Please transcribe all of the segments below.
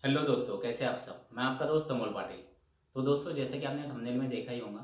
Hello दोस्तों, कैसे आप सब। मैं आपका दोस्त अमोल पाटिल। तो दोस्तों, जैसे कि आपने थंबनेल में देखा ही होगा,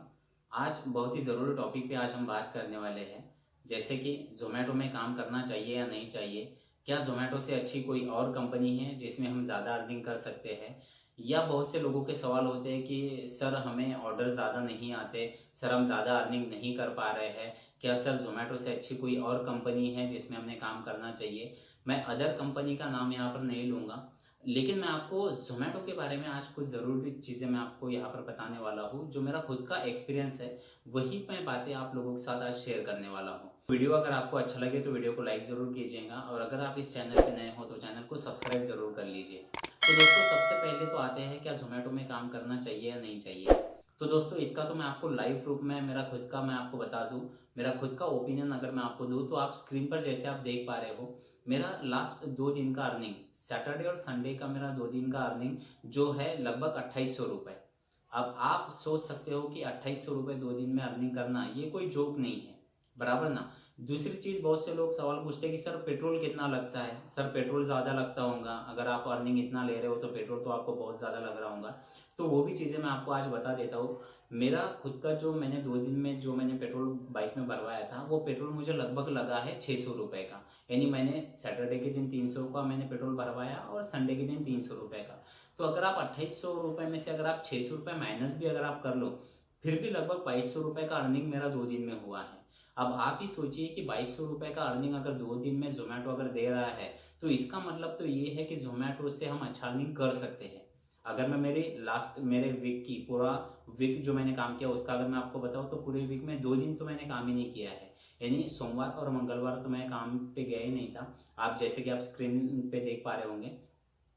आज बहुत ही ज़रूरी टॉपिक पे आज हम बात करने वाले हैं। जैसे कि ज़ोमैटो में काम करना चाहिए या नहीं चाहिए। क्या ज़ोमैटो से अच्छी कोई और कंपनी है जिसमें हम ज़्यादा अर्निंग कर सकते हैं। या बहुत से लोगों के सवाल होते हैं कि सर हमें ऑर्डर ज़्यादा नहीं आते, सर हम ज़्यादा अर्निंग नहीं कर पा रहे हैं। क्या सर ज़ोमैटो से अच्छी कोई और कंपनी है जिसमें हमें काम करना चाहिए। मैं अदर कंपनी का नाम यहाँ पर नहीं लूँगा, लेकिन मैं आपको ज़ोमैटो के बारे में आज कुछ ज़रूरी चीज़ें मैं आपको यहाँ पर बताने वाला हूँ। जो मेरा खुद का एक्सपीरियंस है, वही मैं बातें आप लोगों के साथ आज शेयर करने वाला हूँ। वीडियो अगर आपको अच्छा लगे तो वीडियो को लाइक ज़रूर कीजिएगा, और अगर आप इस चैनल पे नए हो तो चैनल को सब्सक्राइब ज़रूर कर लीजिए। तो दोस्तों, सबसे पहले तो आते हैं, क्या ज़ोमैटो में काम करना चाहिए या नहीं चाहिए। तो दोस्तों, इसका तो मैं आपको लाइव प्रूफ में मेरा खुद का मैं आपको बता दूँ। मेरा खुद का ओपिनियन अगर मैं आपको दूँ तो आप स्क्रीन पर जैसे आप देख पा रहे हो, मेरा लास्ट 2 दिन का अर्निंग, सैटरडे और संडे का मेरा 2 दिन का अर्निंग जो है लगभग 2800 रुपये। अब आप सोच सकते हो कि 2800 रुपये 2 दिन में अर्निंग करना ये कोई जोक नहीं है, बराबर ना। दूसरी चीज़, बहुत से लोग सवाल पूछते हैं कि सर पेट्रोल कितना लगता है। सर पेट्रोल ज़्यादा लगता होगा, अगर आप अर्निंग इतना ले रहे हो तो पेट्रोल तो आपको बहुत ज़्यादा लग रहा होगा। तो वो भी चीज़ें मैं आपको आज बता देता हूँ। मेरा खुद का जो मैंने 2 दिन में जो मैंने पेट्रोल बाइक में भरवाया था, वो पेट्रोल मुझे लगभग लगा है 600 रुपये का। यानी मैंने सैटरडे के दिन 300 का मैंने पेट्रोल भरवाया और संडे के दिन 300 रुपये का। तो अगर आप 2800 रुपये में से अगर आप 600 रुपये माइनस भी अगर आप कर लो, फिर भी लगभग 2200 रुपये का अर्निंग मेरा 2 दिन में हुआ है। अब आप ही सोचिए कि 2200 रुपये का अर्निंग अगर 2 दिन में जोमेटो अगर दे रहा है, तो इसका मतलब तो ये है कि जोमेटो से हम अच्छा अर्निंग कर सकते हैं। अगर मैं मेरे वीक की पूरा वीक जो मैंने काम किया उसका अगर मैं आपको बताऊं, तो पूरे वीक में 2 दिन तो मैंने काम ही नहीं किया है। यानी सोमवार और मंगलवार तो मैं काम पे गया ही नहीं था। आप जैसे कि आप स्क्रीन पे देख पा रहे होंगे,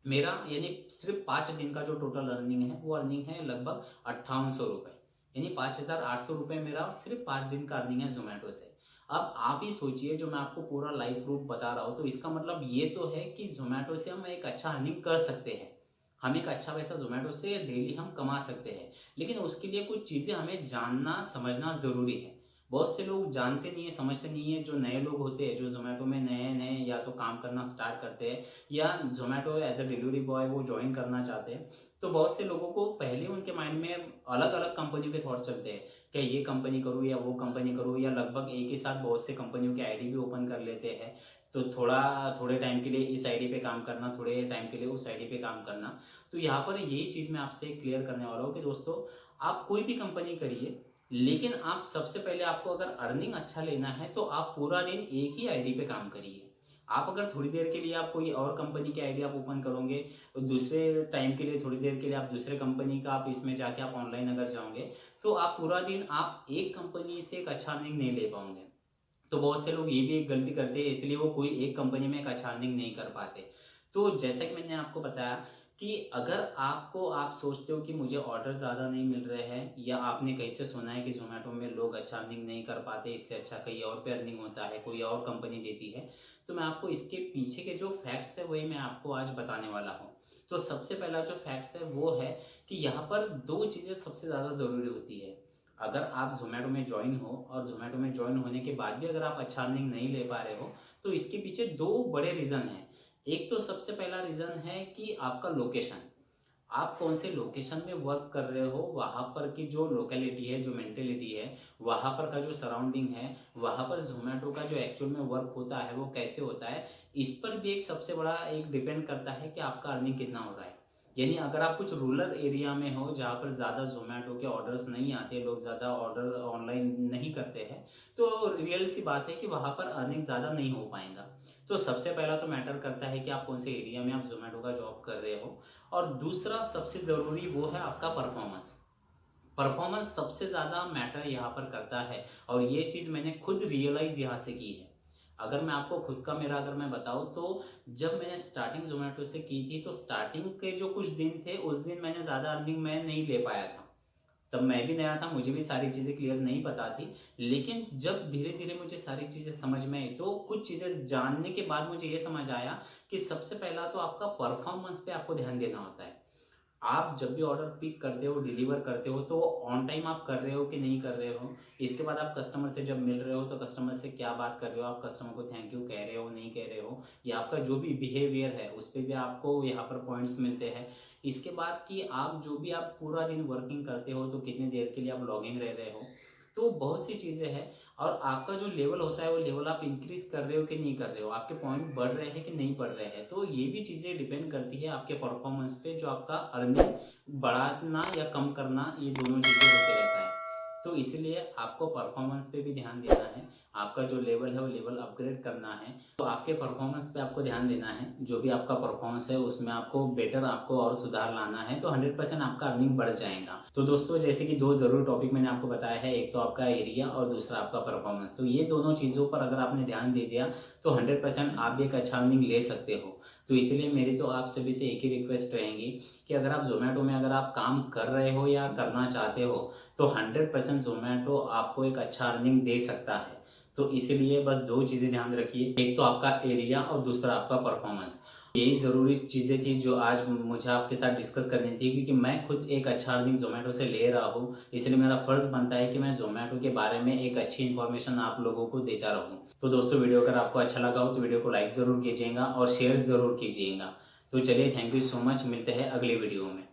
मेरा यानी सिर्फ 5 दिन का जो टोटल अर्निंग है, वो अर्निंग है लगभग 5800 रुपये। यानी 5800 रुपये मेरा सिर्फ 5 दिन का अर्निंग है जोमेटो से। अब आप ही सोचिए, जो मैं आपको पूरा लाइव प्रूफ बता रहा हूँ, तो इसका मतलब ये तो है कि जोमेटो से हम एक अच्छा अर्निंग कर सकते हैं। हम एक अच्छा पैसा जोमेटो से डेली हम कमा सकते हैं। लेकिन उसके लिए कुछ चीज़ें हमें जानना समझना ज़रूरी है। बहुत से लोग जानते नहीं है, समझते नहीं है। जो नए लोग होते हैं, जो जोमेटो में नए नए या तो काम करना स्टार्ट करते हैं, या Zomato as a delivery boy वो ज्वाइन करना चाहते हैं, तो बहुत से लोगों को पहले उनके माइंड में अलग अलग कंपनियों के थॉट चलते हैं। क्या ये कंपनी करूँ या वो कंपनी करूँ, या लगभग एक ही साथ बहुत से कंपनियों की आईडी भी ओपन कर लेते हैं। तो थोड़े टाइम के लिए इस आईडी पे काम करना, थोड़े टाइम के लिए उस आईडी पे काम करना। तो यहाँ पर यही चीज़ मैं आपसे क्लियर करने वाला हूँ कि दोस्तों, आप कोई भी कंपनी करिए, लेकिन आप सबसे पहले, आपको अगर अर्निंग अच्छा लेना है तो आप पूरा दिन एक ही आईडी पे काम करिए। आप अगर थोड़ी देर के लिए आप कोई और कंपनी की आईडी आप ओपन करोगे, और दूसरे टाइम के लिए थोड़ी देर के लिए आप दूसरे कंपनी का आप इसमें जाके आप ऑनलाइन अगर जाओगे, तो आप पूरा दिन आप एक कंपनी से एक अच्छा अर्निंग नहीं ले पाओगे। तो बहुत से लोग ये भी एक गलती करते हैं, इसलिए वो कोई एक कंपनी में एक अच्छा अर्निंग नहीं कर पाते। तो जैसा कि मैंने आपको बताया कि अगर आप सोचते हो कि मुझे ऑर्डर ज़्यादा नहीं मिल रहे हैं, या आपने कहीं से सुना है कि ज़ोमैटो में लोग अच्छा अर्निंग नहीं कर पाते, इससे अच्छा कहीं और पे अर्निंग होता है, कोई और कंपनी देती है, तो मैं आपको इसके पीछे के जो फैक्ट्स है वही मैं आपको आज बताने वाला हूँ। तो सबसे पहला जो फैक्ट्स है वो है कि यहाँ पर 2 चीज़ें सबसे ज़्यादा ज़रूरी होती है। अगर आप ज़ोमैटो में ज्वाइन हो, और ज़ोमैटो में ज्वाइन होने के बाद भी अगर आप अच्छा अर्निंग नहीं ले पा रहे हो, तो इसके पीछे 2 बड़े रीज़न हैं। एक तो सबसे पहला रीज़न है कि आपका लोकेशन। आप कौन से लोकेशन में वर्क कर रहे हो, वहाँ पर की जो लोकेलिटी है, जो मेंटेलिटी है, वहाँ पर का जो सराउंडिंग है, वहाँ पर ज़ोमैटो का जो एक्चुअल में वर्क होता है वो कैसे होता है, इस पर भी एक सबसे बड़ा एक डिपेंड करता है कि आपका अर्निंग कितना हो रहा है। यानी अगर आप कुछ रूरल एरिया में हो, जहाँ पर ज़्यादा ज़ोमैटो के ऑर्डर्स नहीं आते, लोग ज़्यादा ऑर्डर ऑनलाइन नहीं करते हैं, तो रियल सी बात है कि वहाँ पर अर्निंग ज़्यादा नहीं हो पाएगा। तो सबसे पहला तो मैटर करता है कि आप कौन से एरिया में आप ज़ोमैटो का जॉब कर रहे हो। और दूसरा सबसे ज़रूरी वो है आपका परफॉर्मेंस। परफॉर्मेंस सबसे ज़्यादा मैटर यहाँ पर करता है, और ये चीज़ मैंने खुद रियलाइज़ यहाँ से की है। अगर मैं आपको खुद का मेरा अगर मैं बताऊँ, तो जब मैंने स्टार्टिंग ज़ोमैटो से की थी, तो स्टार्टिंग के जो कुछ दिन थे, उस दिन मैंने ज़्यादा अर्निंग मैं नहीं ले पाया था। तब मैं भी नया था, मुझे भी सारी चीज़ें क्लियर नहीं पता थी। लेकिन जब धीरे-धीरे मुझे सारी चीज़ें समझ में आई, तो कुछ चीज़ें जानने के बाद मुझे ये समझ आया कि सबसे पहला तो आपका परफॉर्मेंस पे आपको ध्यान देना होता है। आप जब भी ऑर्डर पिक करते हो, डिलीवर करते हो, तो ऑन टाइम आप कर रहे हो कि नहीं कर रहे हो। इसके बाद आप कस्टमर से जब मिल रहे हो तो कस्टमर से क्या बात कर रहे हो, आप कस्टमर को थैंक यू कह रहे हो, नहीं कह रहे हो, या आपका जो भी बिहेवियर है उस पर भी आपको यहाँ पर पॉइंट्स मिलते हैं। इसके बाद कि आप जो भी आप पूरा दिन वर्किंग करते हो तो कितनी देर के लिए आप लॉगिन रह रहे हो, तो बहुत सी चीज़ें हैं। और आपका जो लेवल होता है वो लेवल आप इंक्रीज कर रहे हो कि नहीं कर रहे हो, आपके पॉइंट बढ़ रहे हैं कि नहीं बढ़ रहे हैं। तो ये भी चीज़ें डिपेंड करती है आपके परफॉर्मेंस पे, जो आपका अर्निंग बढ़ाना या कम करना, ये दोनों चीज़ें होते रहता है। तो इसलिए आपको परफॉर्मेंस पे भी ध्यान देना है, आपका जो लेवल है वो लेवल अपग्रेड करना है। तो आपके परफॉर्मेंस पे आपको ध्यान देना है, जो भी आपका परफॉर्मेंस है उसमें आपको बेटर, आपको और सुधार लाना है, तो 100% आपका अर्निंग बढ़ जाएगा। तो दोस्तों जैसे कि दो ज़रूरी टॉपिक मैंने आपको बताया है, एक तो आपका एरिया और दूसरा आपका परफॉर्मेंस। तो ये दोनों चीज़ों पर अगर आपने ध्यान दे दिया तो 100% आप भी एक अच्छा अर्निंग ले सकते हो। तो इसलिए मेरी तो आप सभी से एक ही रिक्वेस्ट रहेगी कि अगर आप जोमेटो में अगर आप काम कर रहे हो या करना चाहते हो तो 100% जोमेटो आपको एक अच्छा अर्निंग दे सकता है। तो इसलिए बस दो चीज़ें ध्यान रखिए, एक तो आपका एरिया और दूसरा आपका परफॉर्मेंस। यही ज़रूरी चीज़ें थी जो आज मुझे आपके साथ डिस्कस करनी थी, क्योंकि मैं खुद एक अच्छा अर्निंग जोमेटो से ले रहा हूँ, इसलिए मेरा फ़र्ज़ बनता है कि मैं जोमेटो के बारे में एक अच्छी इन्फॉर्मेशन आप लोगों को देता रहूँ। तो दोस्तों वीडियो अगर आपको अच्छा लगा हो तो वीडियो को लाइक ज़रूर कीजिएगा और शेयर ज़रूर कीजिएगा। तो चलिए, थैंक यू सो मच, मिलते हैं अगले वीडियो में।